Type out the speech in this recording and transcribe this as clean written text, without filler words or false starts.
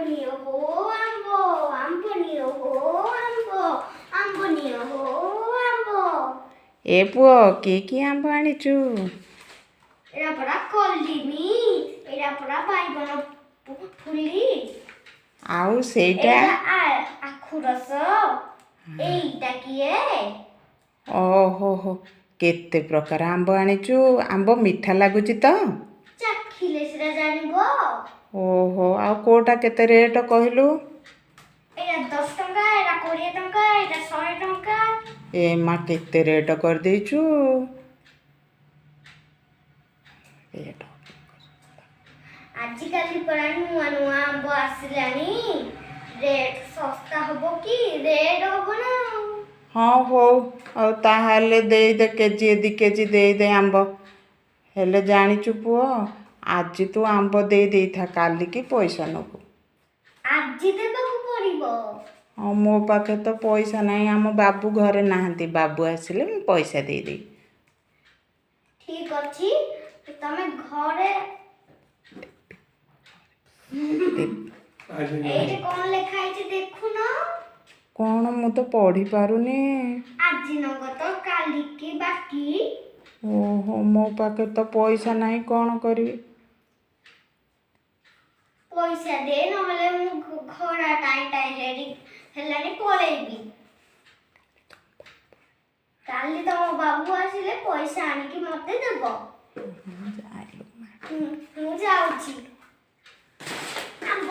niyo ho ambo, ambo niyo ho ambo, ambo niyo ho ambo. ଏ ପୁଅ କି ଆମ୍ବ ଆଣିଛୁ? ଏଇଟା ପରା କଲିମି, ଏଇଟା ପରା ବାଇଗଣ ଫୁଲି, ଆଉ ସେଇଟା ଆଖୁ ରସ, ଏଇଟା କିଏ? ଓହୋ ହୋ, କେତେ ପ୍ରକାର ଆମ୍ବ ଆଣିଛୁ। ଆମ୍ବ ମିଠା ଲାଗୁଛି ତ? ଚାଖିଲେ ସେଟା ଜାଣିବ। ଓହୋ, ଆଉ କୋଉଟା କେତେ ରେଟ୍ କହିଲୁ? ଏଇଟା 10 ଟଙ୍କା, ଏଇଟା 20 ଟଙ୍କା, ଏଇଟା 100 ଟଙ୍କା। ଏ ମା, କେତେ ରେଟ୍ କରିଦେଇଛୁ। ଆଜିକାଲି ପରା ନୂଆ ନୂଆ ଆମ୍ବ ଆସିଲାଣି, ରେଟ୍ ଶସ୍ତା ହବ କି? ରେଟ୍ ହବ ନା। ହଁ ହଉ, ଆଉ ତାହେଲେ ଦେଇଦେ କେଜିଏ 2 କେଜି ଦେଇଦେ ଆମ୍ବ। ହେଲେ ଜାଣିଛୁ ପୁଅ, ଆଜି ତୁ ଆମ୍ବ ଦେଇଥା, କାଲିକି ପଇସା ନେବୁ। ଆଜି ଦେବାକୁ ପଡ଼ିବ। ହଁ, ମୋ ପାଖେ ତ ପଇସା ନାହିଁ, ଆମ ବାବୁ ଘରେ ନାହାନ୍ତି। ବାବୁ ଆସିଲେ ମୁଁ ପଇସା ଦେଇଦେବି। ଠିକ୍ ଅଛି, ତମେ ଘରେ ଏଇଠି କ'ଣ ଲେଖା ହେଇଛି ଦେଖୁନ? କ'ଣ, ମୁଁ ତ ପଢି ପାରୁନି। ଆଜି ନଗଦ କାଲିକି ବାକି। ଓହୋ, ମୋ ପାଖେ ତ ପଇସା ନାହିଁ, କ'ଣ କରିବି? ପଇସା ଦେ, ନହେଲେ ମୁଁ ଖରା ହେଲାଣି ପଳେଇବି। କାଲି ତମ ବାବୁ ଆସିଲେ ପଇସା ଆଣିକି ମତେ ଦେବ। ମୁଁ ଯାଉଛି। ଆମ୍ବ